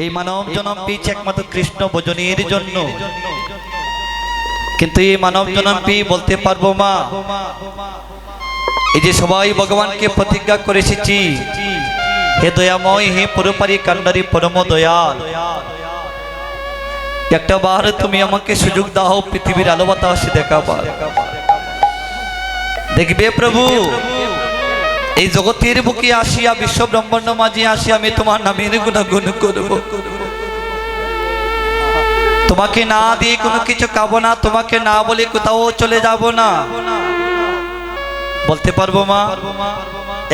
এই মানব জন্ম পেয়েছে একমাত্র কৃষ্ণ ভজনের জন্য। কিন্তু এই মানব জন্ম পেয়ে বলতে পারবো মা, এই যে সবাই ভগবানকে প্রতিজ্ঞা করে এসেছি, হে দয়াময়, হে পরপারি কান্ডারি পরম দয়াল, একটা বার তুমি আমাকে সুযোগ দাও পৃথিবীর আলো বাতাস দেখাবার। দেখবে প্রভু, এই জগতের বুকে আসিয়া বিশ্ব ব্রহ্মাণ্ড মাঝে আসি আমি তোমার নামের গুণাগুণ করব। তোমাকে না দিয়ে কোনো কিছু খাবো না, তোমাকে না বলে কোথাও চলে যাব না। বলতে পারবো মা,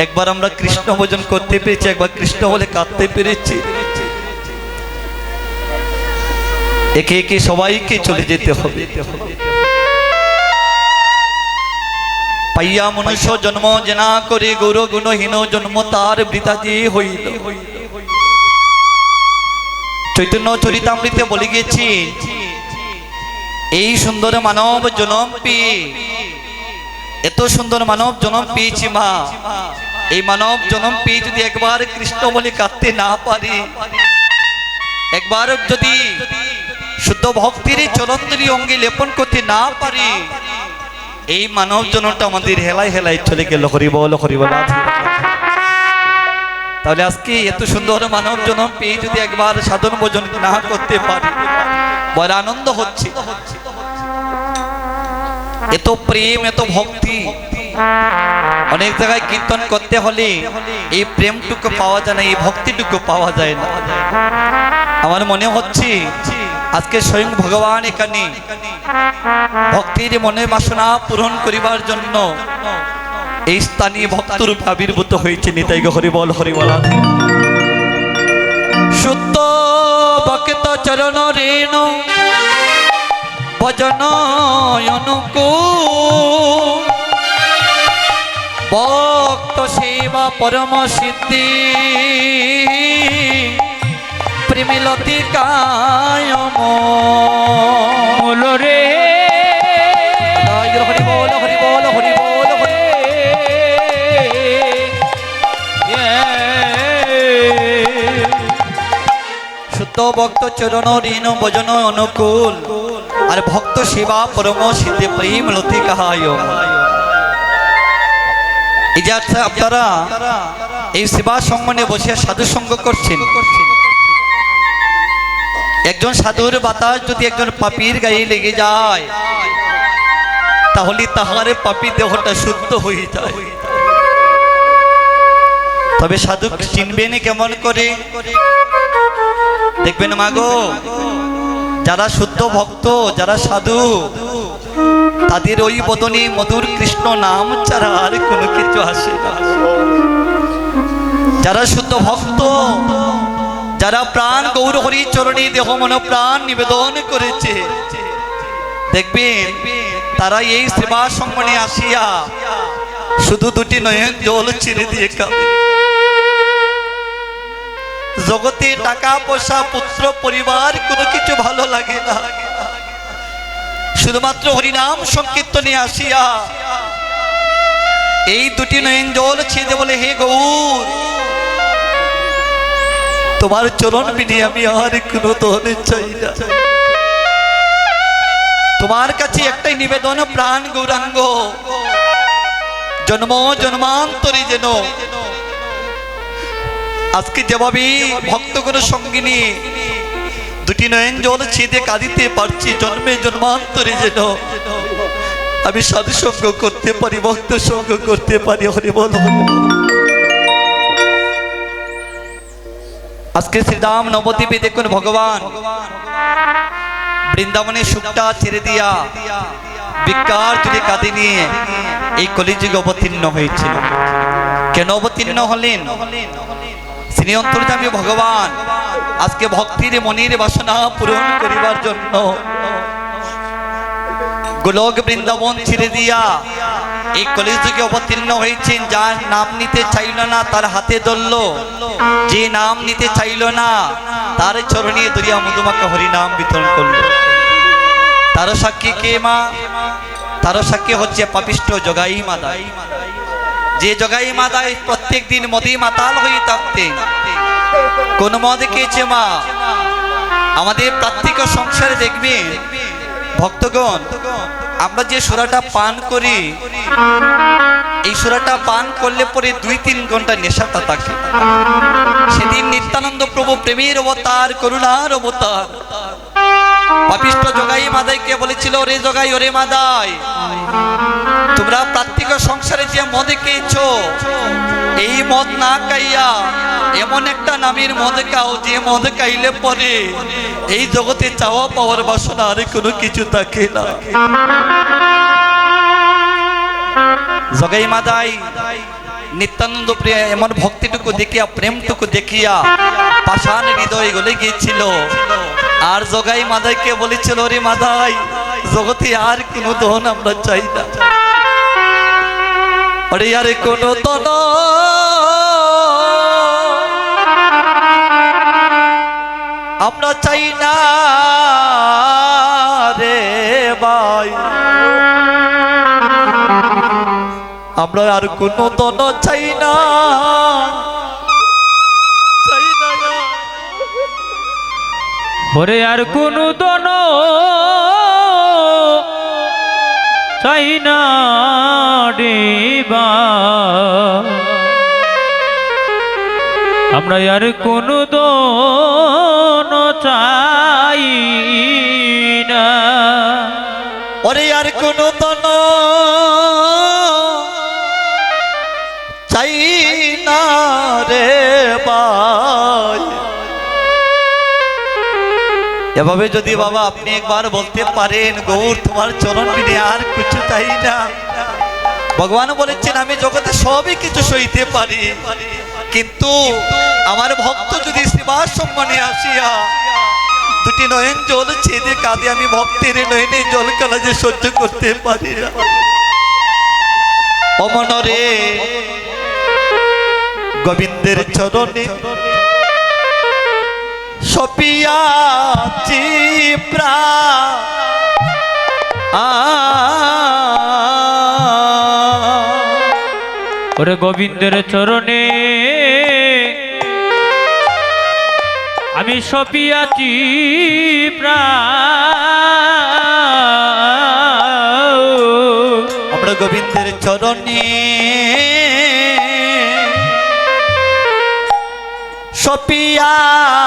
একবার আমরা কৃষ্ণ ভজন করতে পেরেছি, একবার কৃষ্ণ বলে কাঁদতে পেরেছি। একে একে সবাইকে চলে যেতে হবে। পাইয়া মনুষ্য জন্ম জেনা করে গৌর গুণহীন জন্ম তার বৃথা যে হইল। চৈতন্য চরিতামৃতে বলে গেছি, এই সুন্দর মানব জন্ম পেয়ে, এত সুন্দর মানব জন্ম পেয়েছি মা, এই মানব জন্ম পেয়ে যদি একবার কৃষ্ণ বলে কাঁদতে না পারি, একবার যদি শুদ্ধ ভক্তির চরণেরই অঙ্গে লেপন করতে না পারি, এই মানব জন্মটা আমাদের হেলায় হেলায় চলে গেল। হরি বল, হরি বল। তাহলে আজকে এত সুন্দর মানব জন্ম পেয়ে যদি একবার সাধন ভোজন না করতে পারি, বড় আনন্দ হচ্ছে। এত প্রেম, এত ভক্তি, অনেক জায়গায় কীর্তন করতে হলে এই প্রেমটুকু পাওয়া যায় না, এই ভক্তিটুকু পাওয়া যায় না। আমার মনে হচ্ছে আজকে স্বয়ং ভগবান এখানে ভক্তির মনের বাসনা পূরণ করিবার জন্য এই স্থানীয় ভক্তরূপ আবির্ভূত হয়েছে। নিতাই গো হরি বল, হরি বল। শুদ্ধ ভক্ত চরণ রেণু ভজন অনুকূল, ভক্ত সেবা পরম সিদ্ধি, প্রেমিলতি কায়ম রে। হরি বল, হরি বল, হরি বল, হরি। শুদ্ধ ভক্ত চরণ ঋণ ভজন অনুকূল, আর ভক্ত সেবা পরম সিদ্ধি, প্রেমিলতি কায়ম। এই যে আপনারা এই সেবা সঙ্গনে বসে সাধু সঙ্গ করছেন, একজন সাধুর বাতাস যদি একজন পাপীর গায়ে লেগে যায়, তাহলে তাহার পাপী দেহটা শুদ্ধ হয়ে যায়। তবে সাধু চিনবেন কেমন করে? দেখবেন মাগো, যারা শুদ্ধ ভক্ত, যারা সাধু, তাদের ওই বদনে মধুর কৃষ্ণ নাম ছাড়া আর কোনো কিছু আসে না। যারা শুদ্ধ ভক্ত, যারা প্রাণ গৌর হরি চরণে দেহ মন প্রাণ নিবেদন করেছে, দেখবেন তারা এই সেবা সম্মানে আসিয়া শুধু দুটি নয়ন জল ছেড়ে দিয়ে কাঁদে। জগতে টাকা পয়সা পুত্র পরিবার কোনো কিছু ভালো লাগে না, শুধুমাত্র হরিনাম সংকীর্তনে আসিয়া এই দুটি নয়ন জল ছেড়ে বলে, হে গৌর, তোমার চরণ বিনে আমি আর কোনো ধন চাই না। তোমার কাছে একটাই নিবেদন, প্রাণ গৌরাঙ্গ, জন্ম জন্মান্তরে যেন আজকে যেভাবে ভক্তগণ সঙ্গিনী দুটি নয়ন জল ছেদে কাঁদিতে পারছি, জন্মে জন্মান্তরে যেন আমি সাধু সঙ্গ করতে পারি, ভক্ত সঙ্গ করতে পারি। হরি বল। আজকে শ্রীরাম নবদ্বীপে দেখুন ভগবান বৃন্দাবনে সুখটা ছেড়ে দিয়া বিকার জুড়ে কাঁদে নিয়ে এই কলিযুগে অবতীর্ণ হয়েছিল। কেন অবতীর্ণ হলেন? শ্রী অন্তর্যামী ভগবান আজকে ভক্তির মনের বাসনা পূরণ করিবার জন্য গোলক বৃন্দাবন ছেড়ে দিয়া এই কলিযুগে অবতীর্ণ হয়েছেন। যার নাম নিতে চাইল না তার হাতে ধরল, যে নাম নিতে চাইল না তার চরণে দরিয়া মধুমাখা হরি নাম বিতরণ করল। তার সাক্ষী কে মা? তার সাক্ষী হচ্ছে পাপিষ্ঠ জগাই মাদাই। যে জগাই মাদাই প্রত্যেক দিন মদি মাতাল হয়ে থাকতেন, কোন মদ খেয়েছে মা? আমাদের প্রত্যেক সংসারে দেখবেন ভক্তগণ, আমরা যে সুরাটা পান করি, এই সুরাটা পান করলে পরে 2-3 ঘন্টা নেশাটা থাকে। সেদিন নিত্যানন্দ প্রভু প্রেমের অবতার, করুণার অবতার পাপিষ্ঠ জগাই মাদাইকে বলেছিল, ওরে জগাই, ওরে মাদাই, তোমরা প্রত্যেক সংসারে যে মদ খেয়েছো, এই মদ না খাইয়া এমন একটা নামের মদ খাও, যে মদ খাইলে পরে এই জগতে চাওয়া পাওয়ার বাসনা আর কোনো কিছু থাকে না। জগাই মাদাই নিত্যানন্দ প্রিয় এমন ভক্তিটুকু দেখিয়া, প্রেমটুকু দেখিয়া পাষাণ হৃদয় গলে গিয়েছিল। আর জগাই মাদাইকে বলেছিল, রে মাদাই, জগতে আর কোনো ধন আমরা চাই না, আরে আর কোনো ধন আমরা চাই না রে ভাই, আমরা আর কোনো ধন চাই না, চাই না। ওরে আর কোনো ধন চাই না রে ভাই, আমরা আর কোনো ধন চাই না। ওরে আর কোনো ধন চাই না রে ভাই। এভাবে যদি বাবা আপনি একবার বলতে পারেন, গৌর তোমার চরণ বিনে আর কিছু চাই না। ভগবান বলেছেন, আমি জগতে সবই কিছু সইতে পারি, কিন্তু আমার ভক্ত যদি সেবার সম্মানে আসিয়া 2টি নয়ন জল ছেদে কাঁদে, আমি ভক্তের নয়নে জল কালা যে সহ্য করতে পারি না। অমনরে গোবিন্দের চরণে সপিয়াছি ওরে গোবিন্দের চরণে আমি সপিয়াছি আমরা গোবিন্দের চরণে সপিয়াছি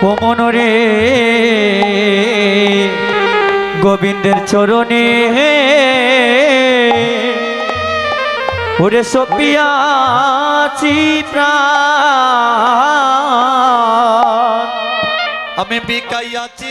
ও মনরে গোবিন্দের চরণে ওরে সপিয়াছি আমি বিকাইয়াছি।